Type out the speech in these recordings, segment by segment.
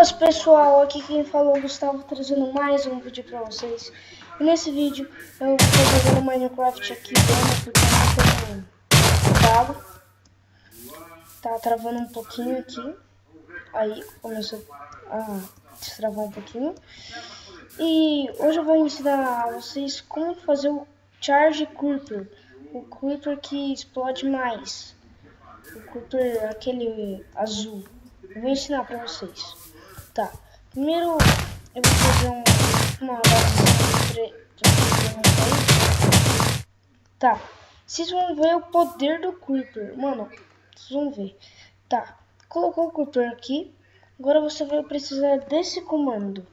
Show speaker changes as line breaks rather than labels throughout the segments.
Boas pessoal, aqui quem falou é o Gustavo, trazendo mais um vídeo pra vocês. E nesse vídeo eu tô jogando Minecraft aqui dentro, porque eu não tenho cavalo. Tá travando um pouquinho aqui. Aí começou a destravar um pouquinho. E hoje eu vou ensinar a vocês como fazer o Charge Creeper. O Creeper que explode mais. O Creeper, aquele azul. Eu vou ensinar pra vocês. Tá, primeiro eu vou fazer uma base de Tá, vocês vão ver o poder do Creeper, mano, vocês vão ver. Tá, colocou o Creeper aqui, agora você vai precisar desse comando.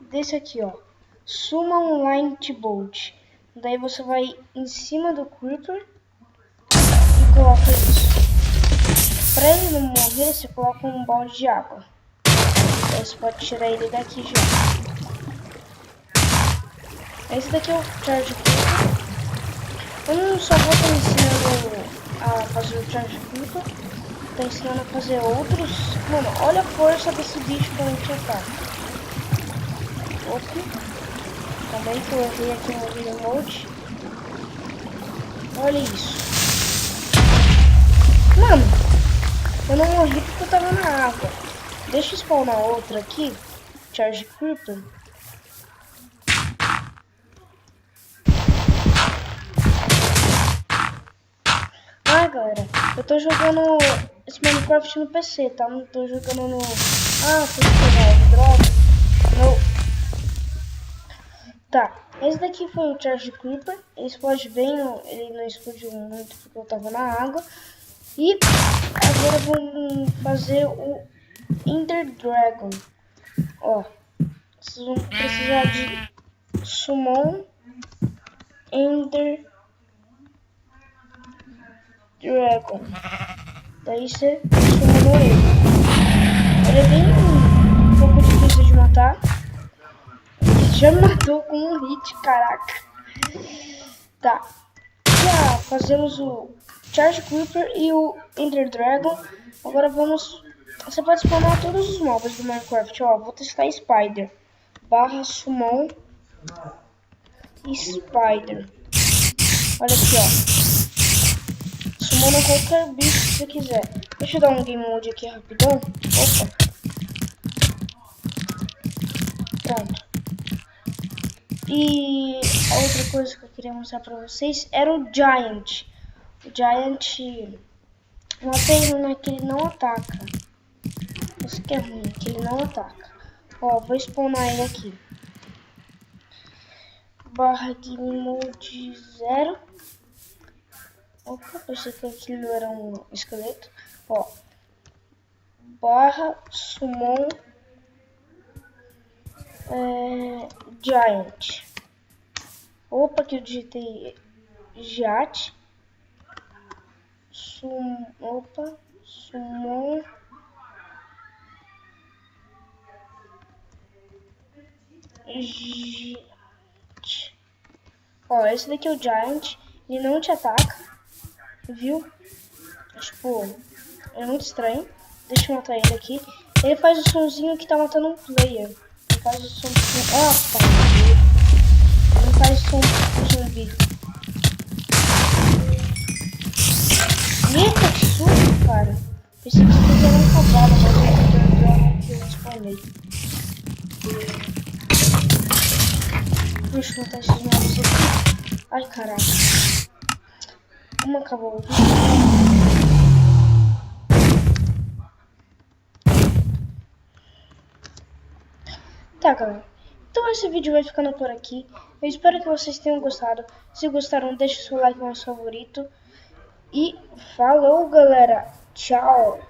Desse aqui, ó, Summon Lightbolt. Daí você vai em cima do Creeper e coloca isso. Pra ele não morrer, você coloca um balde de água. Aí você pode tirar ele daqui já. Esse daqui é o Charge Creeper. Eu não só vou estar ensinando a fazer o Charge Creeper, tô ensinando a fazer outros. Mano, olha a força desse bicho quando a gente ataca. Opa. Também que eu errei aqui no remote. Olha isso. Mano, eu não morri porque eu tava na água. Deixa eu spawnar outra aqui. Charge Creeper. Ah, galera, eu tô jogando esse Minecraft no PC, tá? Não tô jogando no... Ah, foi pegar droga. Não. Tá, esse daqui foi o Charge Creeper. Ele explode bem, ele não explodiu muito porque eu tava na água. E agora vamos fazer o Ender Dragon. Ó, vocês vão precisar de Summon Ender Dragon. Daí você summonou ele. Ele é bem um pouco difícil de matar. Ele já me matou com um hit, caraca. Tá. Já fazemos o Charge Creeper e o Ender Dragon. Agora vamos... Você pode spawnar todos os mobs do Minecraft. Ó, vou testar Spider. Barra Summon Spider. Olha aqui, ó. Summona qualquer bicho que você quiser. Deixa eu dar um game mode aqui rapidão. Opa. Pronto. E a outra coisa que eu queria mostrar pra vocês era o Giant. O Giant, uma pena é que ele não ataca. Isso que é ruim, que ele não ataca. Ó, vou spawnar ele aqui. Barra game mode 0. Opa, pensei que aquilo era um esqueleto. Ó, barra summon giant. Opa, que eu digitei giant. Opa, summon giant. Ó, esse daqui é o giant. Ele não te ataca, viu? Tipo, é muito estranho. Deixa eu matar ele aqui. Ele faz o sonzinho que tá matando um player. Ele faz o som... Opa! Ele faz o som do zumbi. Eita, que susto, cara. Pensei que isso era um cavalo, mas eu spawnei. Deixa eu matar esses mobs aqui. Ai, caraca. Uma acabou. Tá, galera. Então esse vídeo vai ficando por aqui. Eu espero que vocês tenham gostado. Se gostaram, deixe seu like mais favorito. E falou, galera. Tchau.